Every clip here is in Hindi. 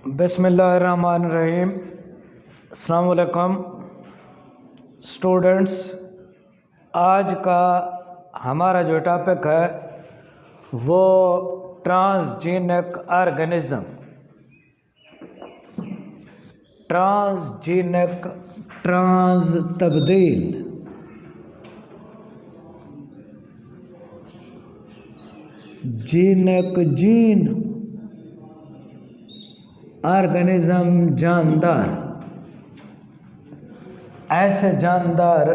बिस्मिल्लाहिर्रहमानिर्रहीम। अस्सलाम वालेकुम स्टूडेंट्स। आज का हमारा जो टॉपिक है वो ट्रांसजीनिक ऑर्गेनिज्म। ट्रांसजीनिक ट्रांस तब्दील, जीनिक जीन, ऑर्गेनिज्म जानदार, ऐसे जानदार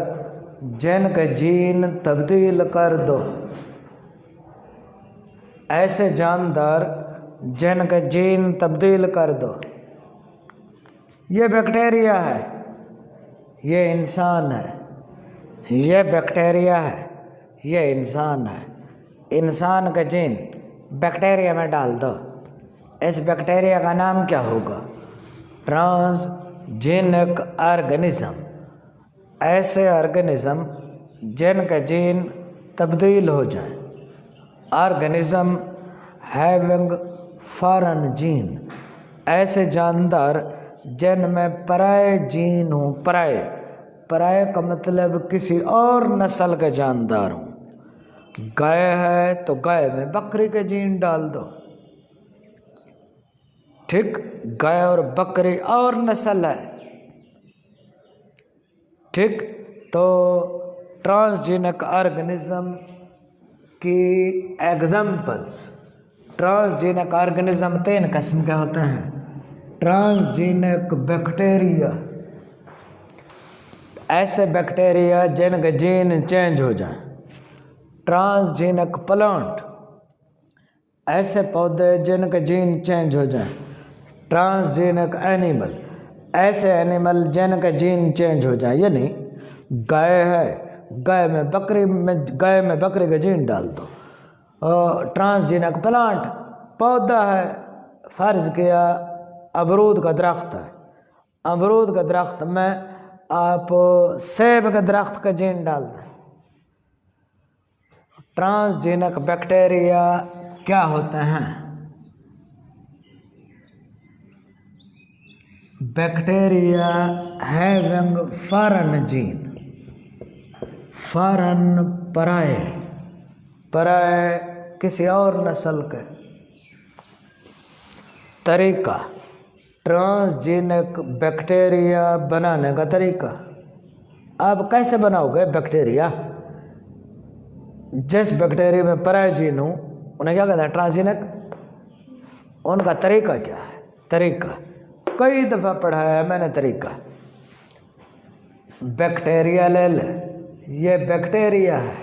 जिनके जीन तब्दील कर दो, ऐसे जानदार जिनके जीन तब्दील कर दो। ये बैक्टीरिया है, ये इंसान है, ये बैक्टीरिया है, ये इंसान है। इंसान का जीन बैक्टीरिया में डाल दो, इस बैक्टीरिया का नाम क्या होगा? Transgenic organism. ऐसे ऑर्गेनिज्म जिनके जीन तब्दील हो जाए। ऑर्गेनिज्म हैविंग फॉरेन जीन, ऐसे जानदार जिनमें पराये जीन हो। पराये का मतलब किसी और नस्ल के जानदार हों। गाय है तो गाय में बकरी के जीन डाल दो, ठीक। गाय और बकरी और नस्ल है, ठीक। तो ट्रांसजीनिक ऑर्गेनिज्म की एग्जाम्पल्स, ट्रांसजीनिक ऑर्गेनिज्म 3 किस्म के होते हैं। ट्रांसजीनिक बैक्टीरिया, ऐसे बैक्टीरिया जिनके जीन चेंज हो जाए। ट्रांसजीनिक प्लांट, ऐसे पौधे जिनके जीन चेंज हो जाए। ट्रांसजीनिक एनिमल, ऐसे एनिमल जिनके जीन चेंज हो जाए। यानी गाय है, गाय में बकरी का जीन डाल दो। और ट्रांसजीनिक प्लांट, पौधा है, फर्ज किया अमरूद का दरख्त है, अमरूद का दरख्त में आप सेब के दरख्त का जीन डाल दें। ट्रांसजीनिक बैक्टीरिया क्या होते हैं? Bacteria having foreign gene, foreign पराये किसी और नस्ल के। तरीका, ट्रांसजीनिक बैक्टीरिया बनाने का तरीका। आप कैसे बनाओगे बैक्टीरिया? जिस बैक्टीरिया में पराये जीन हो उन्हें क्या कहते हैं? ट्रांसजीनिक। उनका तरीका क्या है? तरीका कई दफ़ा पढ़ा है मैंने तरीका। बैक्टीरिया ले ले, ये बैक्टीरिया है,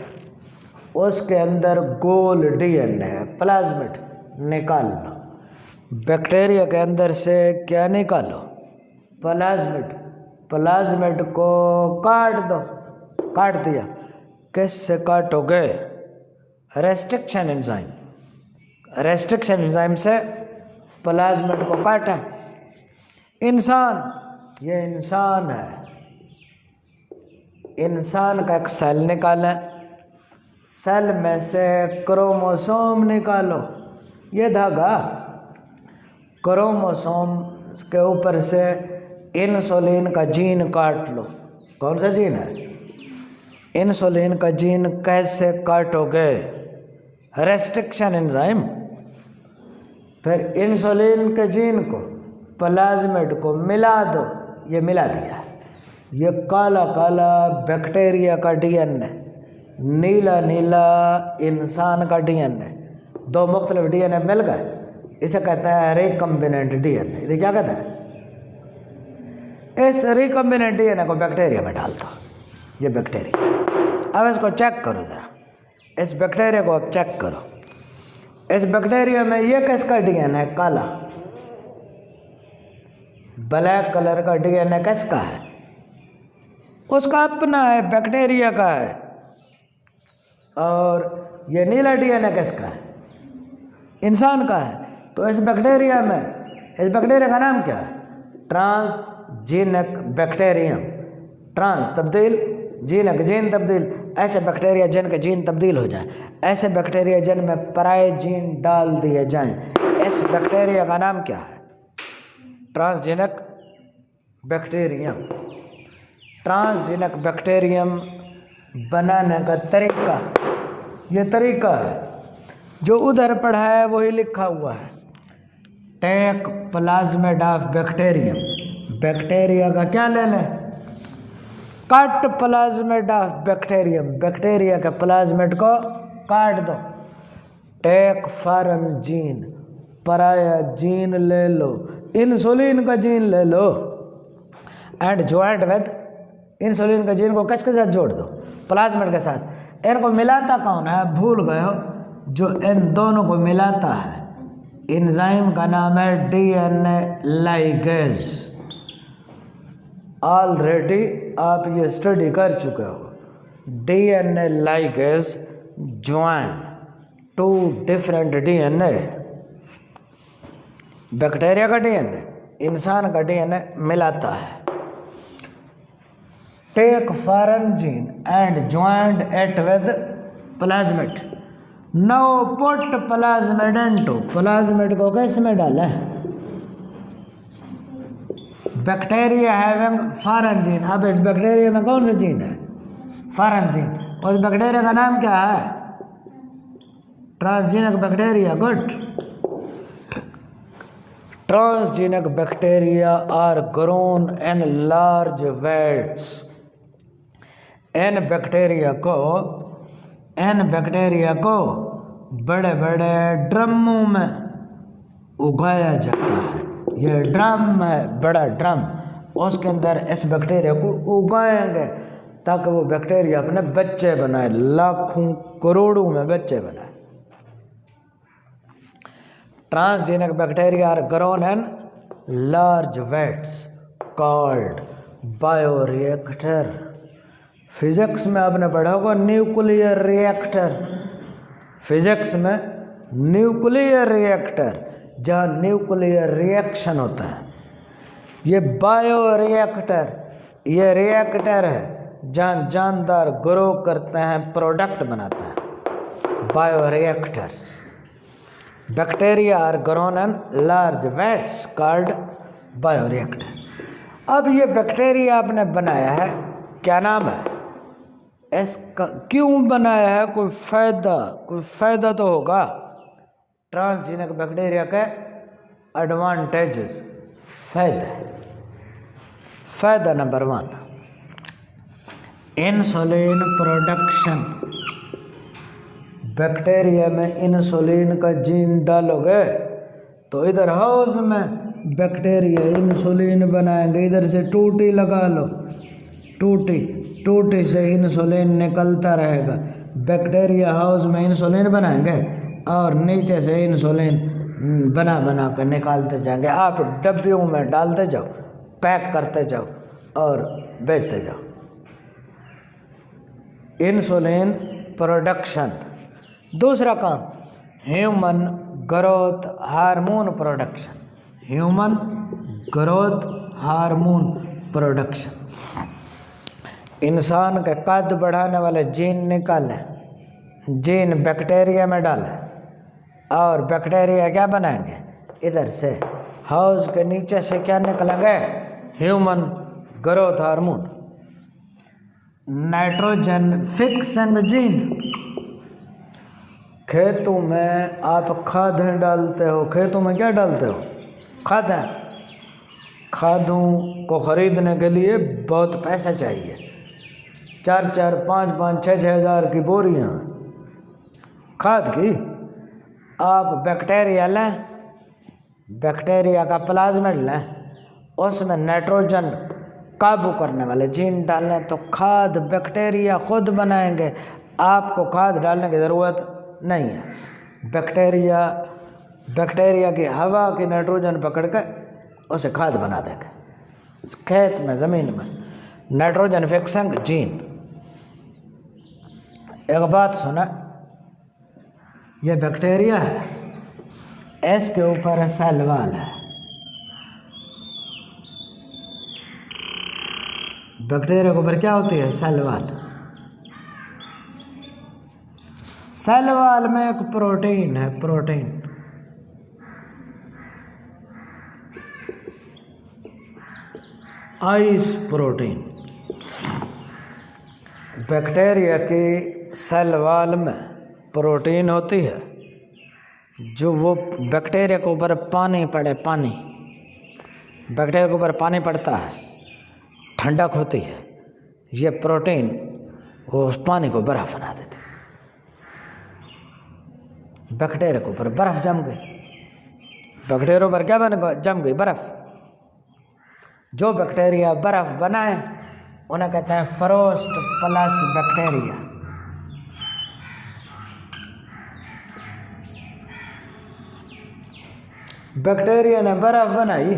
उसके अंदर गोल डीएनए है, प्लाज्मिड निकाल लो। बैक्टीरिया के अंदर से क्या निकालो? प्लाज्मिड। प्लाज्मिड को काट दो, काट दिया। किससे काटोगे? रेस्ट्रिक्शन एंजाइम, रेस्ट्रिक्शन एंजाइम से प्लाज्मिड को काटा। इंसान, ये इंसान है, इंसान का एक सेल निकालें, सेल में से क्रोमोसोम निकालो। ये धागा, क्रोमोसोम के ऊपर से इंसुलिन का जीन काट लो। कौन सा जीन है? इंसुलिन का जीन कैसे काटोगे? Restriction enzyme. फिर इंसुलिन के जीन को प्लाज्मिड को मिला दो, ये मिला दिया। ये काला काला बैक्टीरिया का डीएनए, नीला नीला इंसान का डीएनए, 2 मुख्तलिफ डीएनए मिल गए, इसे कहता है रिकम्बिनेंट डीएनए। इसे क्या कहता है? इस रिकम्बिनेंट डीएनए को बैक्टीरिया में डाल दो। ये बैक्टीरिया, अब इसको चेक करो ज़रा, इस बैक्टीरिया को अब चेक करो। इस बैक्टीरिया में ये किसका डीएनए है? काला, ब्लैक कलर का डीएनए किसका है? उसका अपना है, बैक्टीरिया का है। और ये नीला डीएनए किसका है? इंसान का है। तो इस बैक्टीरिया में, इस बैक्टीरिया का नाम क्या है? Transgenic bacterium. ट्रांस तब्दील, जीनिक जीन तब्दील, ऐसे बैक्टीरिया जिनके जीन तब्दील हो जाएं, ऐसे बैक्टीरिया जिनमें पराये जीन डाल दिए जाएं, इस बैक्टीरिया का नाम क्या है? Transgenic bacterium. ट्रांसजेनिक बैक्टीरियम बनाने का तरीका, ये तरीका है जो उधर पढ़ा है वही लिखा हुआ है। Take plasmid of bacterium, bacteria का क्या ले लें, cut plasmid of bacterium, bacteria के प्लाज्मिड को काट दो। टेक फॉरेन जीन, पराया जीन ले लो, इंसुलिन का जीन ले लो, एंड ज्वाइंट विद इंसुलिन का जीन को किसके साथ जोड़ दो, प्लाज्मिड के साथ। इनको मिलाता कौन है, भूल गए हो, जो इन दोनों को मिलाता है एंजाइम का नाम है डीएनए लाइगेज। ऑलरेडी आप ये स्टडी कर चुके हो। DNA ligase join two different DNA, bacteria का डीएनए इंसान का डीएनए मिलाता है। Take foreign gene and joint it with plasmid, now put plasmid into, plasmid को किस में डालें, बैक्टीरिया हैविंग फॉरेन जीन। अब इस बैक्टीरिया में कौन सा जीन है, फॉरेन जीन। और इस बैक्टीरिया का नाम क्या है, transgenic bacteria. Good. Transgenic bacteria are grown in large vats. इन बैक्टीरिया को बड़े बड़े ड्रमों में उगाया जाता है। यह ड्रम है, बड़ा ड्रम, उसके अंदर इस बैक्टीरिया को उगाएंगे ताकि वो बैक्टीरिया अपने बच्चे बनाए, लाखों करोड़ों में बच्चे बनाए। Transgenic bacteria are grown in large vats called bioreactor. Physics में आपने पढ़ा होगा न्यूक्लियर रिएक्टर, फिजिक्स में न्यूक्लियर रिएक्टर, जहाँ न्यूक्लियर रिएक्शन होता है। ये बायोरिएक्टर, ये रिएक्टर है जहाँ जानदार ग्रो करते हैं, प्रोडक्ट बनाता है, bioreactor. Bacteria are grown in large vats called bioreactor. अब ये बैक्टीरिया आपने बनाया है, क्या नाम है इसका, क्यों बनाया है, कोई फायदा तो होगा। ट्रांसजेनिक बैक्टीरिया के एडवांटेजेस, फायदा नंबर 1, इंसुलिन प्रोडक्शन। बैक्टीरिया में इंसुलिन का जीन डालोगे तो इधर हाउस में बैक्टीरिया इंसुलिन बनाएंगे, इधर से टूटी लगा लो, टूटी से इंसुलिन निकलता रहेगा। बैक्टीरिया हाउस में इंसुलिन बनाएंगे और नीचे से इंसुलिन बना कर निकालते जाएंगे। आप डब्बियों में डालते जाओ, पैक करते जाओ और बेचते जाओ। Insulin production. दूसरा काम, human growth hormone production, human growth hormone production. इंसान के कद बढ़ाने वाले जीन निकालें, जीन बैक्टीरिया में डालें और बैक्टीरिया क्या बनाएंगे, इधर से हाउस के नीचे से क्या निकलेंगे, human growth hormone. Nitrogen fixing gene. खेतों में आप खादें डालते हो, खेतों में क्या डालते हो, खादें। खादों को खरीदने के लिए बहुत पैसा चाहिए, 4-4, 5-5, 6-6 हज़ार की बोरियां खाद की। आप बैक्टीरिया लें, बैक्टीरिया का प्लाज्मिड लें, उसमें नाइट्रोजन काबू करने वाले जीन डालें तो खाद बैक्टीरिया खुद बनाएंगे, आपको खाद डालने की ज़रूरत नहीं है। बैक्टीरिया की हवा की नाइट्रोजन पकड़ के उसे खाद बना देंगे खेत में, ज़मीन में। Nitrogen fixing gene. एक बात सुना, ये बैक्टीरिया है, इसके ऊपर सेल वॉल है। बैक्टीरिया के ऊपर क्या होती है, सेल वॉल। सेल वॉल में एक प्रोटीन है, प्रोटीन। Ice protein. बैक्टीरिया की सेल वॉल में प्रोटीन होती है, जो वो बैक्टीरिया के ऊपर पानी पड़े, पानी बैक्टीरिया के ऊपर पानी पड़ता है, ठंडक होती है, ये प्रोटीन वो उस पानी को बर्फ बना देती। बैक्टीरिया के ऊपर बर्फ जम गई, बैक्टीरिया पर क्या बन जम गई? बर्फ। जो बैक्टीरिया बर्फ बनाए उन्हें कहते हैं फ्रोस्ट प्लस बैक्टीरिया। बैक्टीरिया ने बर्फ बनाई,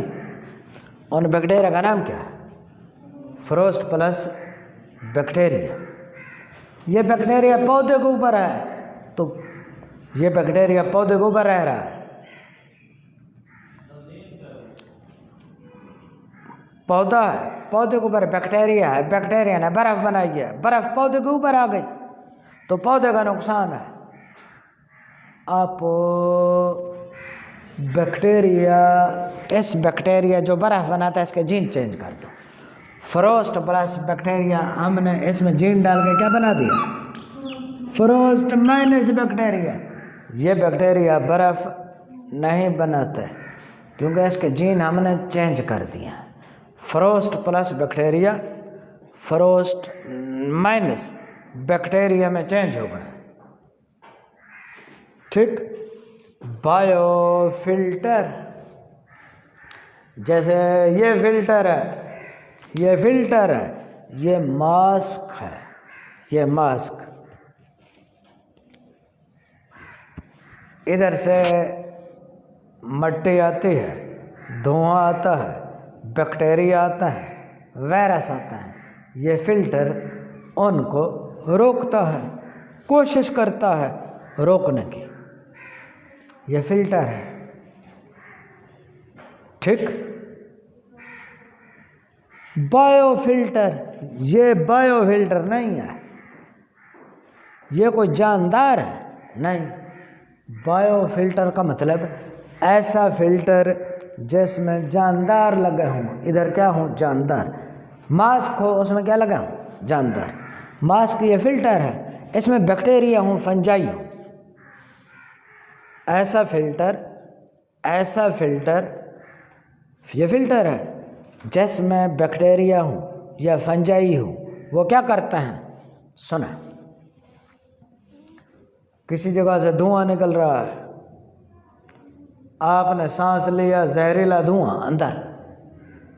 उन बैक्टीरिया का नाम क्या है? Frost plus bacteria. ये बैक्टीरिया पौधे के ऊपर है, तो ये बैक्टीरिया पौधे के ऊपर रह रहा है। पौधा है, पौधे के ऊपर बैक्टीरिया है, बैक्टीरिया ने बर्फ बनाई है, बर्फ पौधे के ऊपर आ गई तो पौधे का नुकसान है। आप बैक्टीरिया, इस बैक्टीरिया जो बर्फ बनाता है इसके जीन चेंज कर दो। फ्रोस्ट प्लस बैक्टीरिया, हमने इसमें जीन डाल के क्या बना दिया? Frost minus bacteria. ये बैक्टीरिया बर्फ नहीं बनाते क्योंकि इसके जीन हमने चेंज कर दिए। Frost plus bacteria, frost minus bacteria में चेंज हो गए। ठीक। बायोफिल्टर, जैसे ये फिल्टर है, ये फिल्टर है, ये मास्क है, ये मास्क। इधर से मट्टी आती है, धुआं आता है, बैक्टीरिया आता है, वायरस आता है। ये फिल्टर उनको रोकता है, कोशिश करता है रोकने की। ये फिल्टर है। ठीक। बायोफिल्टर, ये बायोफिल्टर नहीं है, ये कोई जानदार है नहीं। बायोफिल्टर का मतलब ऐसा फिल्टर जिसमें जानदार लगे हों। इधर क्या हो? जानदार। मास्क हो, उसमें क्या लगा हो? जानदार। मास्क ये फिल्टर है, इसमें बैक्टीरिया हो, फंजाई हो। ऐसा फिल्टर, ऐसा फिल्टर, ये फिल्टर है जिसमें बैक्टीरिया हो या फंजाई हो। वो क्या करते हैं? सुना, किसी जगह से धुआं निकल रहा है, आपने सांस लिया जहरीला धुआं अंदर,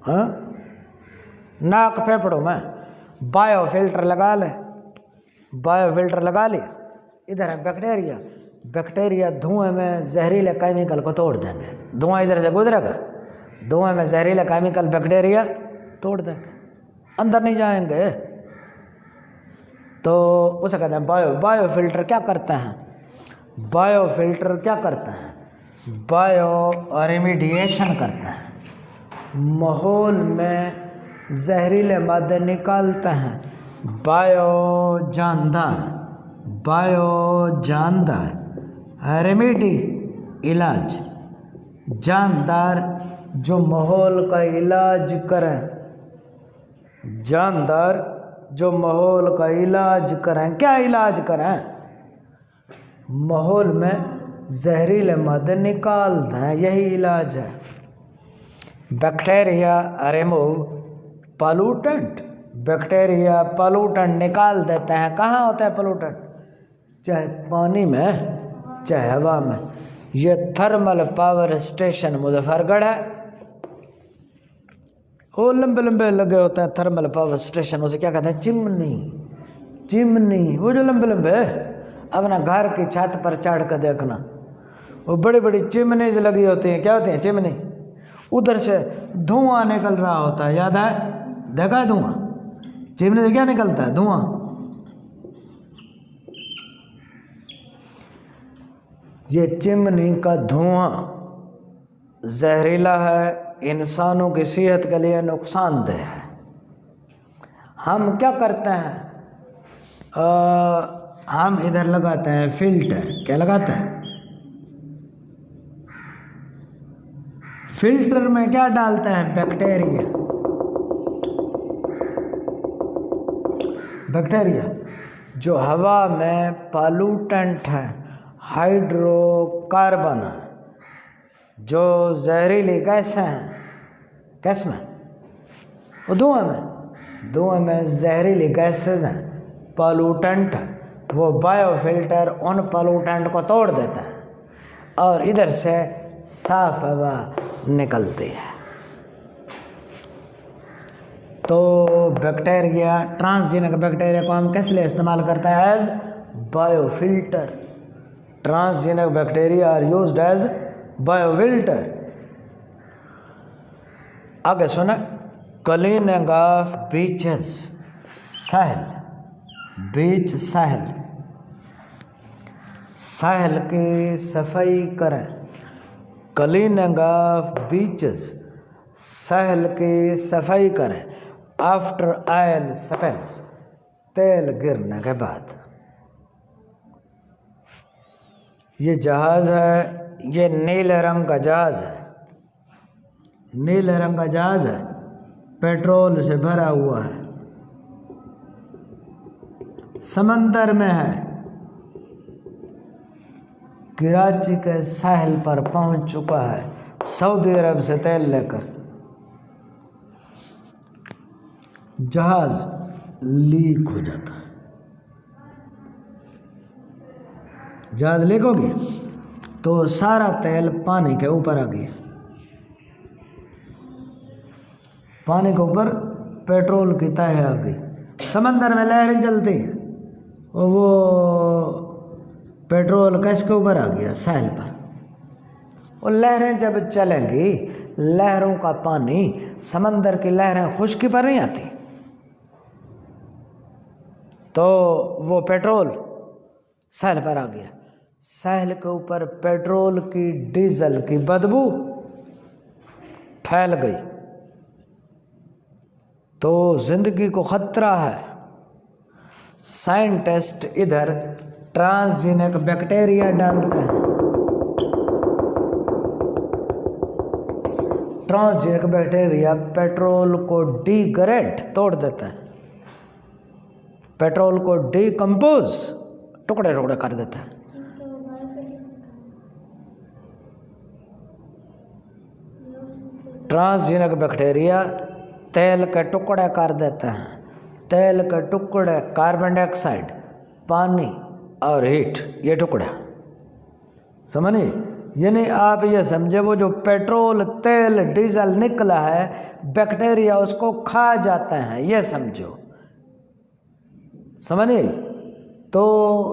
हाँ, नाक फेफड़ों में, बायोफिल्टर लगा ले, बायोफिल्टर लगा लिया। इधर है बैक्टीरिया, बैक्टीरिया धुएं में जहरीले केमिकल को तोड़ देंगे। धुआं इधर से गुजरेगा, धुएं में जहरीले केमिकल बैक्टीरिया तोड़ देंगे, अंदर नहीं जाएंगे। तो उसे कहते हैं बायोफिल्टर क्या करते हैं? बायोफिल्टर क्या करते हैं? बायो रेमिडिएशन करते हैं, माहौल में जहरीले मादे निकालते हैं। बायो जानदार, बायो जानदार, रेमेडी इलाज, जानदार जो माहौल का इलाज करें, जानदार जो माहौल का इलाज करें। क्या इलाज करें? माहौल में जहरीले मादे निकाल दें, यही इलाज है। Bacteria remove pollutant, bacteria pollutant निकाल देते हैं। कहाँ होता है पॉल्यूटेंट? चाहे पानी में, चाहे हवा में। ये थर्मल पावर स्टेशन मुजफ्फरगढ़ है, वो लंबे लंबे लगे होते हैं थर्मल पावर स्टेशन। उसे क्या कहते हैं? Chimney, chimney. वो जो लंबे लंबे, अपना घर की छत पर चढ़ कर देखना, वो बड़ी बड़ी चिमनीज लगी होती हैं। क्या होती हैं? चिमनी। उधर से धुआं निकल रहा होता है, याद है? देखा है धुआं? चिमनी से क्या निकलता है? धुआं। ये चिमनी का धुआं जहरीला है, इंसानों की सेहत के लिए नुकसानदेह है। हम क्या करते हैं? हम इधर लगाते हैं फिल्टर। क्या लगाते हैं? फिल्टर में क्या डालते हैं? बैक्टीरिया। बैक्टीरिया जो हवा में पॉल्यूटेंट है, हाइड्रोकार्बन है, जो जहरीली गैस हैं, गैस में वो धुएं में जहरीली गैसेज हैं, पॉल्यूटेंट है, वो बायोफिल्टर उन पॉल्यूटेंट को तोड़ देता है और इधर से साफ हवा निकलती है। तो बैक्टीरिया, ट्रांसजेनिक बैक्टीरिया को हम किस लिए इस्तेमाल करते हैं? As biofilter. Transgenic bacteria are used as biofilter. आगे सुना, क्लीनिंग ऑफ बीचेस, साहिल, बीच साहिल, साहिल की सफाई करें। क्लीनिंग ऑफ बीचेस, साहिल की सफाई करें। आफ्टर ऑयल स्पिल्स, तेल गिरने के बाद। ये जहाज है, ये नीले रंग का जहाज है, नीले रंग का जहाज है, पेट्रोल से भरा हुआ है, समंदर में है, कराची के साहिल पर पहुंच चुका है, सऊदी अरब से तेल लेकर। जहाज लीक हो जाता है, जहाज लीक हो गया तो सारा तेल पानी के ऊपर आ गया, पानी के ऊपर पेट्रोल की तह आ गई, समंदर में लहरें चलती हैं और वो पेट्रोल किसके ऊपर आ गया? साहिल पर। और लहरें जब चलेंगी, लहरों का पानी, समंदर की लहरें खुश्की पर नहीं आती, तो वो पेट्रोल साहिल पर आ गया। साहिल के ऊपर पेट्रोल की, डीजल की बदबू फैल गई तो जिंदगी को खतरा है। साइंटिस्ट इधर ट्रांसजेनिक बैक्टीरिया डालते हैं। ट्रांसजेनिक बैक्टीरिया पेट्रोल को डिग्रेड, तोड़ देते हैं, पेट्रोल को डिकम्पोज, टुकड़े टुकड़े कर देते हैं। ट्रांसजेनिक बैक्टीरिया तेल के टुकड़े कर देते हैं, तेल के टुकड़े, कार्बन डाइऑक्साइड, पानी और हीट, ये टुकड़ा समझिए। यानी आप ये समझे, वो जो पेट्रोल, तेल, डीजल निकला है, बैक्टीरिया उसको खा जाते हैं, ये समझो, समझिए। तो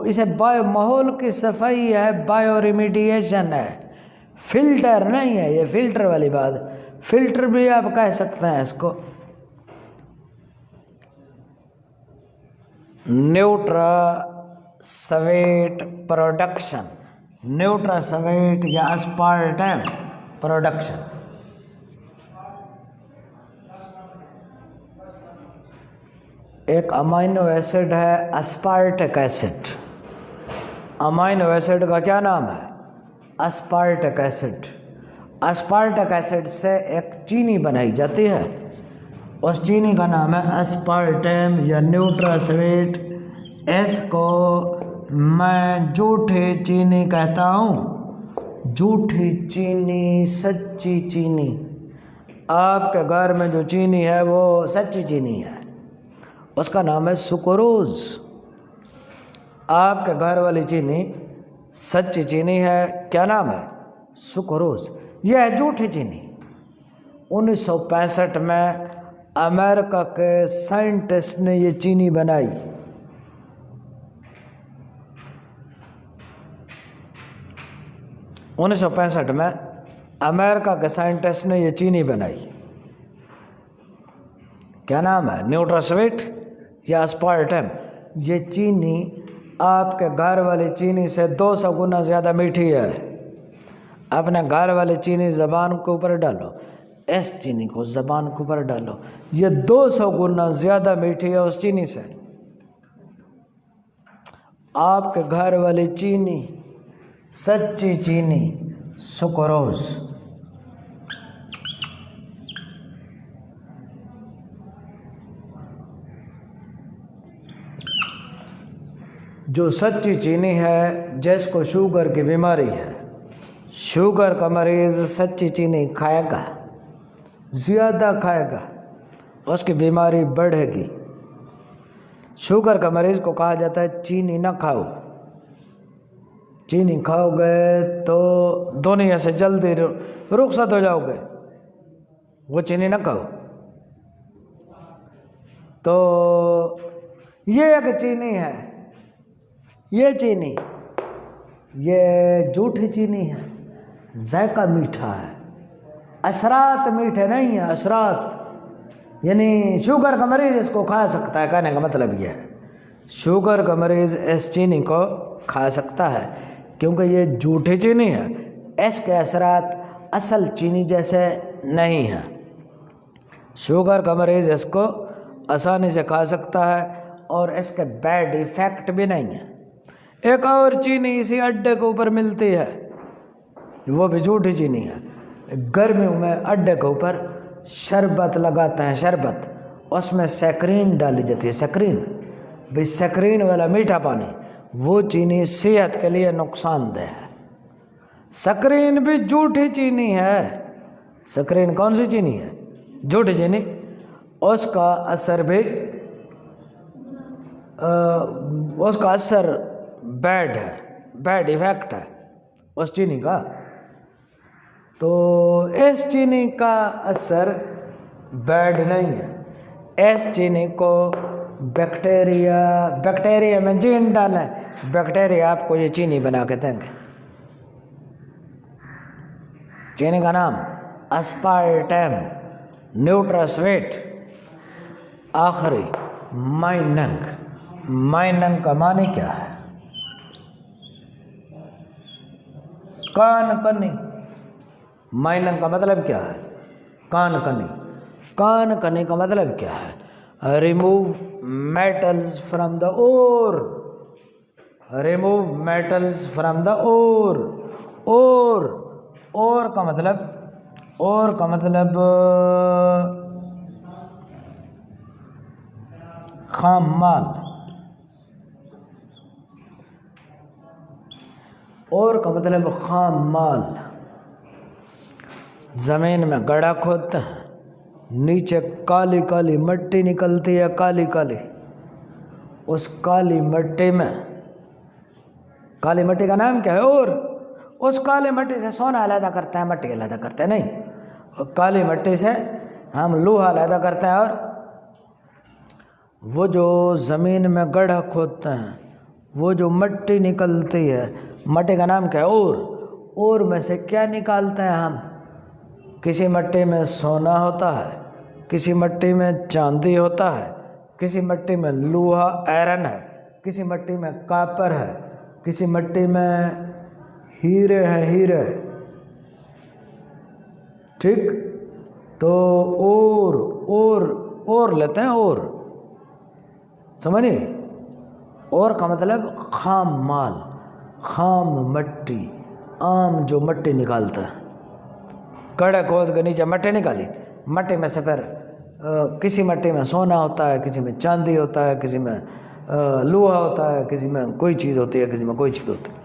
इसे बायो, माहौल की सफाई है, बायो रिमीडिएशन है, फिल्टर नहीं है ये, फिल्टर वाली बात, फिल्टर भी आप कह सकते हैं इसको। न्यूट्रास्वेट प्रोडक्शन, न्यूट्रास्वेट या अस्पार्टम प्रोडक्शन। एक अमाइनो एसिड है अस्पार्टिक एसिड, अमाइनो एसिड का क्या नाम है? अस्पार्टिक एसिड। अस्पार्टिक एसिड से एक चीनी बनाई जाती है, उस चीनी का नाम है अस्पार्टम या न्यूट्रास्वेट। इसको मैं झूठी चीनी कहता हूँ, झूठी चीनी, सच्ची चीनी। आपके घर में जो चीनी है वो सच्ची चीनी है, उसका नाम है सुक्रोज। आपके घर वाली चीनी सच्ची चीनी है, क्या नाम है? सुक्रोज। यह है झूठी चीनी। 1965 में अमेरिका के साइंटिस्ट ने ये चीनी बनाई। उन्नीस सौ 65 में अमेरिका के साइंटिस्ट ने ये चीनी बनाई, क्या नाम है? न्यूट्रास्वेट या अस्पार्टम। ये चीनी आपके घर वाली चीनी से 200 गुना ज़्यादा मीठी है। अपने घर वाली चीनी ज़बान के ऊपर डालो, इस चीनी को ज़बान के ऊपर डालो, ये 200 गुना ज़्यादा मीठी है उस चीनी से। आपके घर वाली चीनी, सच्ची चीनी, सुक्रोज। जो सच्ची चीनी है, जिसको शुगर की बीमारी है, शुगर का मरीज़ सच्ची चीनी खाएगा, ज़्यादा खाएगा, उसकी बीमारी बढ़ेगी। शुगर का मरीज़ को कहा जाता है चीनी ना खाओ, चीनी खाओगे तो दुनिया से जल्दी रुखसत हो जाओगे, वो चीनी ना खाओ। तो ये एक चीनी है, ये चीनी, ये झूठी चीनी है, जायका मीठा है, असरात मीठे नहीं है, असरात यानी शुगर का मरीज़ इसको खा सकता है। कहने का मतलब यह है शुगर का मरीज़ इस चीनी को खा सकता है क्योंकि ये झूठी चीनी है, इसके असरात असल चीनी जैसे नहीं है। शुगर का मरीज़ इसको आसानी से खा सकता है और इसके बैड इफ़ेक्ट भी नहीं है। एक और चीनी इसी अड्डे के ऊपर मिलती है, वो भी झूठी चीनी है। गर्मियों में अड्डे के ऊपर शरबत लगाते हैं, शरबत, उसमें सैकरीन डाली जाती है, सैकरीन, भाई सैकरीन वाला मीठा पानी, वो चीनी सेहत के लिए नुकसानदेह है। सैकरीन भी झूठी चीनी है। सैकरीन कौन सी चीनी है? झूठी चीनी। उसका असर भी उसका असर बैड है, बैड इफेक्ट है उस चीनी का। तो इस चीनी का असर बैड नहीं है। इस चीनी को बैक्टीरिया में जीन डालें, बैक्टीरिया आपको ये चीनी बना के देंगे। चीनी का नाम अस्पार्टम, न्यूट्रास्वीट, आखिरी माइनंग। माइनंग का माने क्या है? कान कनी। माइनंग का मतलब क्या है? कान कनी। कान कनी का मतलब क्या है? Remove metals from the ore, remove metals from the ore. Ore का मतलब, और का मतलब खाम माल। और का मतलब खाम माल। ज़मीन में गड्ढा खोदते हैं, नीचे काली काली मिट्टी निकलती है, काली काली। उस काली मिट्टी में, काली मिट्टी का नाम क्या है? और उस काली मिट्टी से सोना अलग करते हैं, मिट्टी अलग करते हैं नहीं, और काली मिट्टी से हम लोहा अलग करते हैं। और वो जो ज़मीन में गड्ढा खोदते हैं, वो जो मिट्टी निकलती है, मिट्टी का नाम क्या है? और में से क्या निकालते हैं हम? किसी मिट्टी में सोना होता है, किसी मिट्टी में चांदी होता है, किसी मिट्टी में लोहा आयरन है, किसी मिट्टी में कॉपर है, किसी मिट्टी में हीरे हैं, हीरे। ठीक, तो और लेते हैं, और समझिए। और का मतलब खाम माल, खाम मिट्टी, आम जो मिट्टी निकालता है। गड्ढा खोद के नीचे मिट्टी निकाली, मिट्टी में से फिर किसी मिट्टी में सोना होता है, किसी में चांदी होता है, किसी में लोहा होता है, किसी में कोई चीज़ होती है, किसी में कोई चीज़ होती है।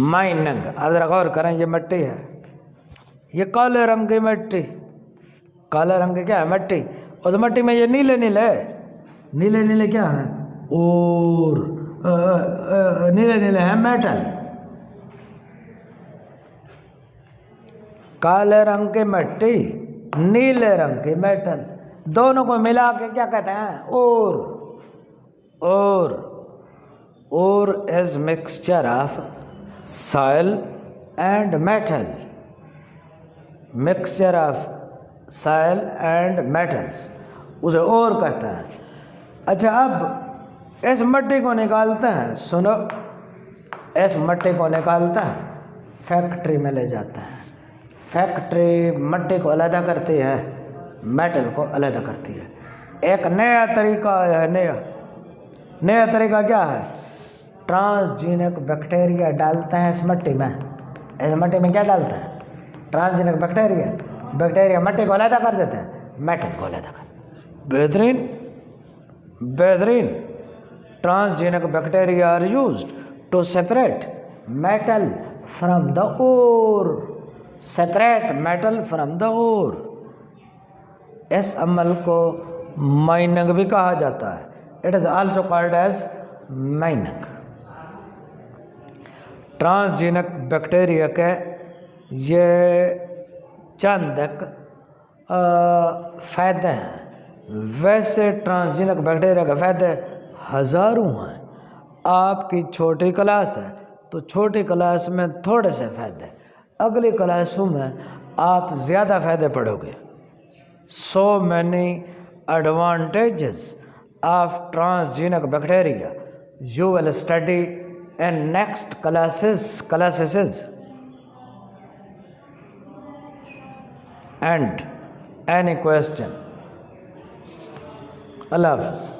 माइनंग, अब जरा गौर करें, ये मिट्टी है, ये काले रंग की मिट्टी। काले रंग की क्या है? मिट्टी। और तो मिट्टी में ये नीले नीले, नीले नीले क्या है? और नीले नीले हैं मेटल। काले रंग की मिट्टी, नीले रंग की मेटल, दोनों को मिला के क्या कहते हैं? और is mixture of soil and metal, mixture of soil and metals, उसे और कहते हैं। अच्छा, अब इस मिट्टी को निकालते हैं, सुनो, इस मिट्टी को निकालते हैं, फैक्ट्री में ले जाते हैं। फैक्ट्री मिट्टी को अलग करती है, मेटल को अलग करती है। एक नया तरीका है, नया तरीका क्या है? ट्रांसजेनिक बैक्टीरिया डालते हैं इस मिट्टी में। इस मिट्टी में क्या डालते हैं? ट्रांसजेनिक बैक्टीरिया मिट्टी को अलग कर देते हैं, मेटल को अलग कर देते हैं। बेहतरीन, बेहतरीन। Transgenic bacteria are used to separate metal from the ore. Separate metal from the ore. इस अमल को माइनिंग भी कहा जाता है. It is also called as mining. Transgenic bacteria के ये चंद फ़ायदे हैं. वैसे ट्रांसजेनिक बैक्टीरिया के फ़ायदे हज़ारों हैं. आपकी छोटी क्लास है तो छोटी क्लास में थोड़े से फ़ायदे, अगली क्लासों में आप ज़्यादा फ़ायदे पढ़ोगे. So many advantages of transgenic bacteria you will study in next classes. And any question? Allah Hafiz.